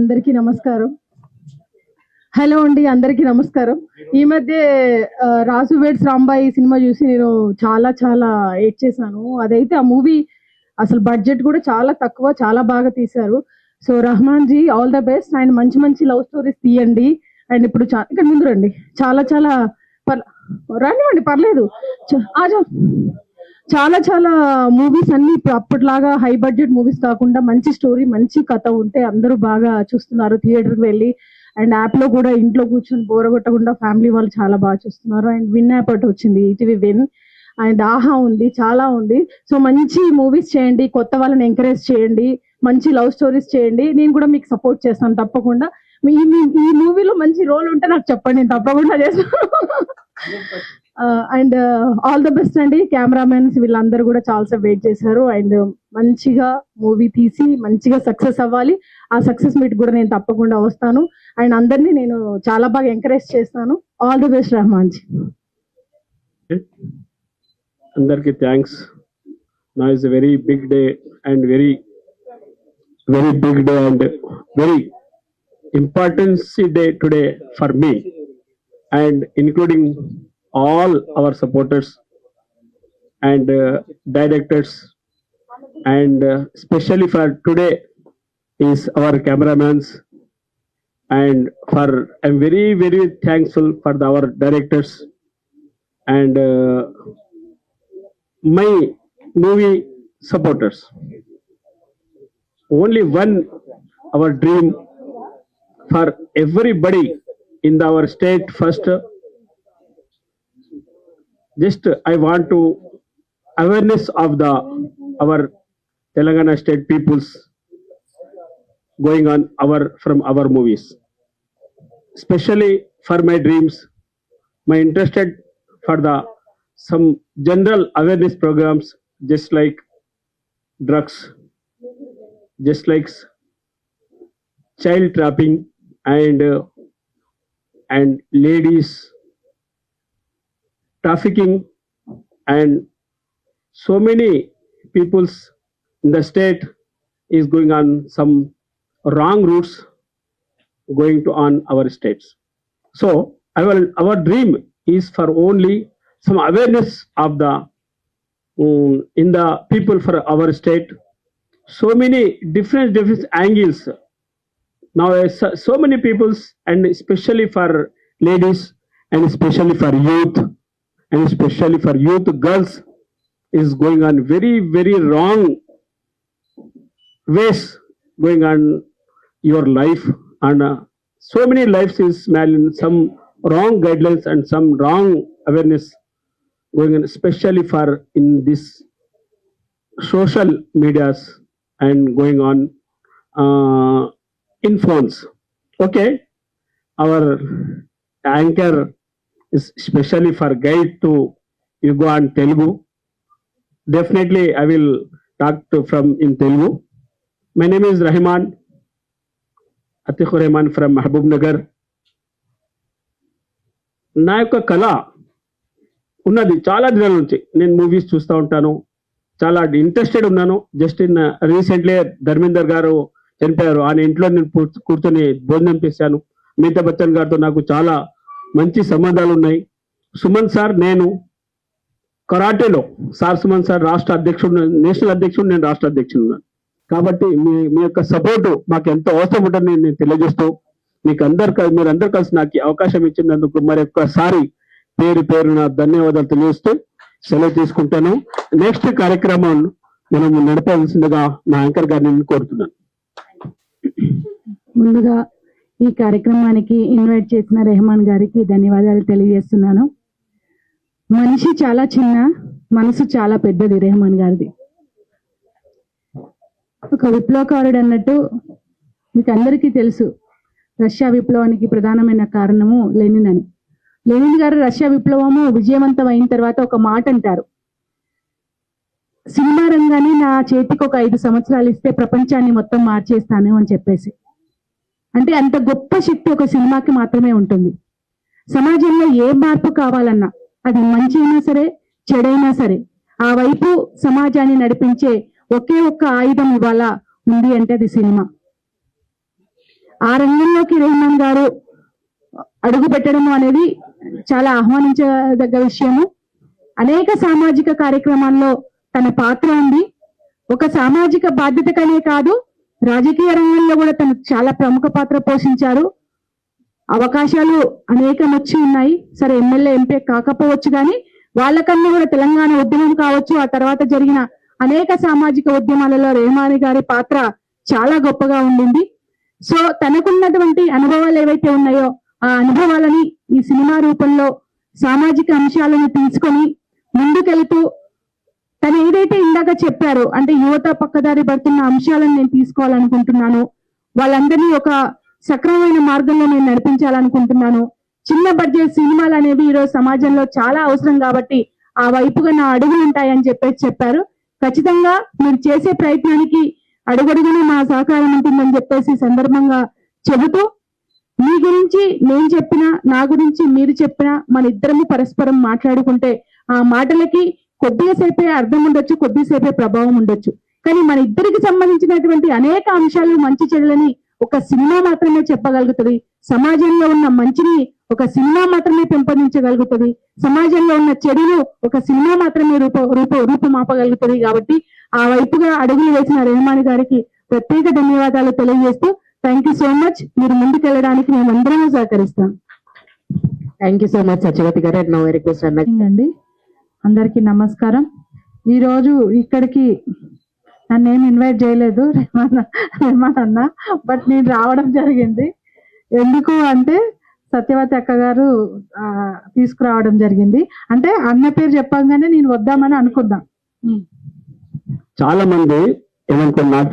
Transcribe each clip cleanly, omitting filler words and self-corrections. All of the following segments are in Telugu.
అందరికీ నమస్కారం. హలో అండి, అందరికీ నమస్కారం. ఈ మధ్య రాజు వెడ్స్ రాంబాయి సినిమా చూసి నేను చాలా చాలా ఏడ్ చేశాను. అదైతే ఆ మూవీ అసలు బడ్జెట్ కూడా చాలా తక్కువ, చాలా బాగా తీశారు. So Rahman ji all the best. ఆయన మంచి మంచి లవ్ స్టోరీస్ తీయండి. అండ్ ఇప్పుడు ఇక్కడ ముందు రండి, చాలా చాలా రానివ్వండి, పర్లేదు. చాలా చాలా మూవీస్ అన్ని ఇప్పుడు అప్పటిలాగా హై బడ్జెట్ మూవీస్ కాకుండా మంచి స్టోరీ, మంచి కథ ఉంటే అందరూ బాగా చూస్తున్నారు థియేటర్కి వెళ్ళి. అండ్ యాప్ లో కూడా ఇంట్లో కూర్చొని బోర కొట్టకుండా ఫ్యామిలీ వాళ్ళు చాలా బాగా చూస్తున్నారు. అండ్ విన్ యాప్ ఒకటి వచ్చింది, ఈటీవీ విన్. అండ్ ఆహా ఉంది, చాలా ఉంది. సో మంచి మూవీస్ చేయండి, కొత్త వాళ్ళని ఎంకరేజ్ చేయండి, మంచి లవ్ స్టోరీస్ చేయండి. నేను కూడా మీకు సపోర్ట్ చేస్తాను తప్పకుండా. ఈ మూవీలో మంచి రోల్ ఉంటే నాకు చెప్పండి, నేను తప్పకుండా చేస్తాను. అండ్ ఆల్ ద బెస్ట్ అండి. కెమెరామెన్స్ వీళ్ళందరూ కూడా చాలాసేపు వెయిట్ చేశారు. అండ్ మంచిగా మూవీ తీసి మంచిగా సక్సెస్ అవ్వాలి. ఆ సక్సెస్ మీట్ కూడా నేను తప్పకుండా వస్తాను. అండ్ అందరినీ నేను చాలా బాగా ఎంకరేజ్ చేస్తాను. All the best Rehman ji. అందరికి thanks. Now is a very big day and very big day and very important day today for me, and including all our supporters and directors, and especially for today is our cameramans. And for I'm very thankful for our directors and my movie supporters. Only one our dream for everybody in our state. First, just I want to awareness of our Telangana state peoples going on from our movies, especially for my dreams, my interested for some general awareness programs, just like drugs, just like child trapping and ladies trafficking, and so many peoples in the state is going on some wrong routes going to on our states. So our dream is for only some awareness of in the people for our state. So many different angles now, so many peoples, and especially for ladies, and especially for youth, and especially for youth girls is going on very wrong ways going on your life, and so many lives is some wrong guidelines and some wrong awareness going on, especially for in this social medias and going on in phones. Okay, our anchor is specially for guide to you go on Telugu. Definitely I will talk to from in Telugu. My name is Rahman Atikur Rahman from Mahbub Nagar. నా యొక్క కళ ఉన్నది చాలా దినాల నుంచి. నేను మూవీస్ చూస్తూ ఉంటాను, చాలా ఇంట్రెస్టెడ్ ఉన్నాను. జస్ట్ ఇన్ రీసెంట్లీ ధర్మేందర్ గారు చనిపోయారు, ఆయన ఇంట్లో నేను కూర్చొని భోజనం చేశాను. అమితాబ్ బచ్చన్ గారితో నాకు చాలా మంచి సంబంధాలు ఉన్నాయి. సుమన్ సార్, నేను కరాటేలో సార్ సుమన్ సార్ రాష్ట్ర అధ్యక్షుడు, నేషనల్ అధ్యక్షుడు, నేను రాష్ట్ర అధ్యక్షుడు ఉన్నాను. కాబట్టి మీ యొక్క సపోర్టు మాకు ఎంతో అవసరం ఉంటుందని నేను తెలియజేస్తూ మీరందరూ కలిసి నాకు అవకాశం ఇచ్చినందుకు మరొకసారి పేరున ధన్యవాదాలు తెలియజేస్తూ సెలవు తీసుకుంటాను. నెక్స్ట్ కార్యక్రమం మనం నడపాల్సిందిగా నా యాంకర్ గారిని కోరుతున్నాను. ముందుగా ఈ కార్యక్రమానికి ఇన్వైట్ చేసిన రెహమాన్ గారికి ధన్యవాదాలు తెలియజేస్తున్నాను. మనిషి చాలా చిన్న, మనసు చాలా పెద్దది రెహమాన్ గారిది. ఒక విప్లవకారుడు అన్నట్టు మీకు అందరికీ తెలుసు, రష్యా విప్లవానికి ప్రధానమైన కారణము లెనిన్ అని. లెనిన్ గారు రష్యా విప్లవము విజయవంతం అయిన తర్వాత ఒక మాట అంటారు, సినిమా రంగాన్ని నా చేతికి ఒక 5 సంవత్సరాలు ఇస్తే ప్రపంచాన్ని మొత్తం మార్చేస్తాను అని చెప్పేసి. అంటే అంత గొప్ప శక్తి ఒక సినిమాకి మాత్రమే ఉంటుంది. సమాజంలో ఏ మార్పు కావాలన్నా, అది మంచి అయినా సరే చెడైనా సరే, ఆ వైపు సమాజాన్ని నడిపించే ఒకే ఒక్క ఆయుధం ఇవాళ ఉంది అంటే అది సినిమా. ఆ రంగంలోకి రెహమాన్ గారు అడుగు పెట్టడం అనేది చాలా ఆహ్వానించదగ్గ విషయము. అనేక సామాజిక కార్యక్రమాల్లో తన పాత్ర ఉంది. ఒక సామాజిక బాధ్యతకనే కాదు, రాజకీయ రంగంలో కూడా తను చాలా ప్రముఖ పాత్ర పోషించారు. అవకాశాలు అనేకం వచ్చి ఉన్నాయి. సరే, ఎమ్మెల్యే ఎంపీ కాకపోవచ్చు, కానీ వాళ్ళకన్నా కూడా తెలంగాణ ఉద్యమం కావచ్చు, ఆ తర్వాత జరిగిన అనేక సామాజిక ఉద్యమాలలో రెహమాన్ గారి పాత్ర చాలా గొప్పగా ఉండింది. సో తనకున్నటువంటి అనుభవాలు ఏవైతే ఉన్నాయో ఆ అనుభవాలని ఈ సినిమా రూపంలో సామాజిక అంశాలను తీసుకొని ముందుకెళ్తూ తను ఏదైతే ఇందాక చెప్పారో, అంటే యువత పక్కదారి పడుతున్న అంశాలను నేను తీసుకోవాలనుకుంటున్నాను, వాళ్ళందరినీ ఒక సక్రమమైన మార్గంలో నేను నడిపించాలనుకుంటున్నాను. చిన్న బడ్జెట్ సినిమాలు అనేవి ఈరోజు సమాజంలో చాలా అవసరం కాబట్టి ఆ వైపుగా నా అడుగులు ఉంటాయని చెప్పారు. ఖచ్చితంగా మీరు చేసే ప్రయత్నానికి అడుగడుగున మా సహకారం ఉంటుందని చెప్పేసి సందర్భంగా చెబుతూ, మీ గురించి నేను చెప్పినా, నా గురించి మీరు చెప్పినా, మన ఇద్దరము పరస్పరం మాట్లాడుకుంటే ఆ మాటలకి కొద్దిసేపే అర్థం ఉండొచ్చు, కొద్దిసేపే ప్రభావం ఉండొచ్చు, కానీ మన ఇద్దరికి సంబంధించినటువంటి అనేక అంశాలు, మంచి చెడులని ఒక సినిమా మాత్రమే చెప్పగలుగుతుంది. సమాజంలో ఉన్న మంచిని ఒక సినిమా మాత్రమే పెంపొందించగలుగుతుంది. సమాజంలో ఉన్న చెడును ఒక సినిమా మాత్రమే రూపుమాపగలుగుతుంది. కాబట్టి ఆ వైపుగా అడుగులు వేసిన రెహమాన్ గారికి ప్రత్యేక ధన్యవాదాలు తెలియజేస్తూ, థ్యాంక్ యూ సో మచ్. మీరు ముందుకెళ్ళడానికి మేమందరము సహకరిస్తాం. Thank you so much Satyavati గారు. అండ్ నౌ ఐ రిక్వెస్ట్ అండి, అందరికీ నమస్కారం. ఈ రోజు ఇక్కడికి నన్ను ఏం ఇన్వైట్ చేయలేదు రెహమాన్ అన్న, బట్ నేను రావడం జరిగింది. ఎందుకు అంటే సత్యవతి అక్క గారు తీసుకురావడం జరిగింది. అంటే అన్న పేరు చెప్పగానే నేను వద్దామని అనుకున్నా. చాలా మంది ఏమనుకున్నా, నాకు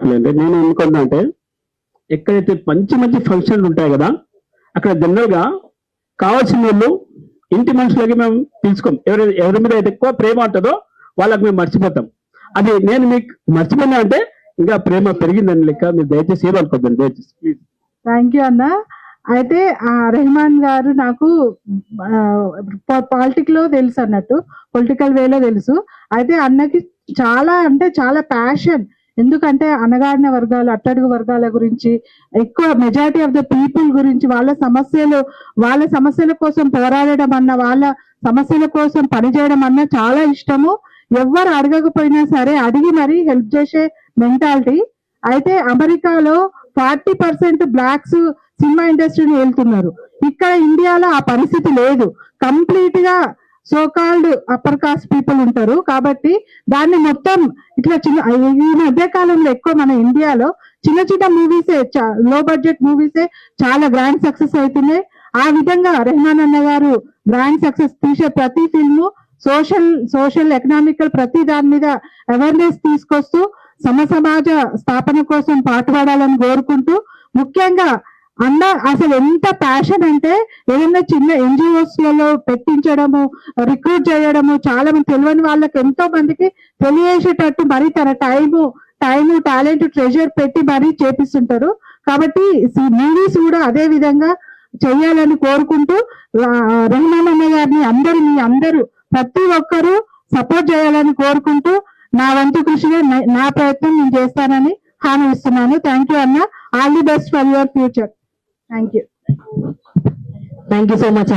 తెలియదు. నేను అనుకున్నా అంటే, ఎక్కడైతే మంచి మంచి ఫంక్షన్లు ఉంటాయి కదా, అక్కడ జనరల్ గా కావాల్సిన వాళ్ళు ఇంటి మనుషులకి మేము పిలుచుకోం. ఎవరి మీద అయితే ఎక్కువ ప్రేమ ఉంటుందో వాళ్ళకి మేము మర్చిపోతాం. అది నేను మీకు మర్చిపోయినా అంటే ఇంకా ప్రేమ పెరిగిందని లెక్క. మీరు దయచేసి ఏమనుకోద్దండి, దయచేసి ప్లీజ్. థ్యాంక్ యూ అన్న. అయితే రెహమాన్ గారు నాకు పాలిటిక్ లో తెలుసు అన్నట్టు, పొలిటికల్ వేలో తెలుసు. అయితే అన్నకి చాలా అంటే చాలా ప్యాషన్. ఎందుకంటే అణగారిన వర్గాలు, అట్టడుగు వర్గాల గురించి, ఎక్కువ మెజారిటీ ఆఫ్ ద పీపుల్ గురించి, వాళ్ళ సమస్యల కోసం పోరాడడం అన్న, వాళ్ళ సమస్యల కోసం పనిచేయడం అన్న చాలా ఇష్టము. ఎవ్వరు అడగకపోయినా సరే అడిగి మరీ హెల్ప్ చేసే మెంటాలిటీ. అయితే అమెరికాలో 40% బ్లాక్స్ సినిమా ఇండస్ట్రీని వెళ్తున్నారు. ఇక్కడ ఇండియాలో ఆ పరిస్థితి లేదు. కంప్లీట్ గా సోకాల్డ్ అప్పర్ కాస్ట్ పీపుల్ ఉంటారు. కాబట్టి దాన్ని మొత్తం ఇట్లా ఈ మధ్య కాలంలో ఎక్కువ మన ఇండియాలో చిన్న చిన్న మూవీసే, లో బడ్జెట్ మూవీసే చాలా గ్రాండ్ సక్సెస్ అవుతున్నాయి. ఆ విధంగా రెహమాన్ అన్న గారు గ్రాండ్ సక్సెస్ తీసే ప్రతి ఫిల్మ్ సోషల్ ఎకనామికల్ ప్రతి దాని మీద అవేర్నెస్ తీసుకొస్తూ సమాజ స్థాపన కోసం పాటుపడాలని కోరుకుంటూ, ముఖ్యంగా అన్న అసలు ఎంత ప్యాషన్ అంటే ఏదైనా చిన్న NGOs లలో పెట్టించడము, రిక్రూట్ చేయడము, చాలా మంది తెలియని వాళ్ళకి ఎంతో మందికి తెలియజేసేటట్టు మరి తన టైము టాలెంట్ ట్రెజర్ పెట్టి మరీ చేపిస్తుంటారు. కాబట్టి మూవీస్ కూడా అదే విధంగా చెయ్యాలని కోరుకుంటూ, రెహమాన్ అన్న గారిని అందరూ ప్రతి ఒక్కరూ సపోర్ట్ చేయాలని కోరుకుంటూ, నా వంతు కృషిగా నా ప్రయత్నం నేను చేస్తానని హామీ ఇస్తున్నాను. థ్యాంక్ యూ అన్న. All the best for your future. Thank you. Thank you so much.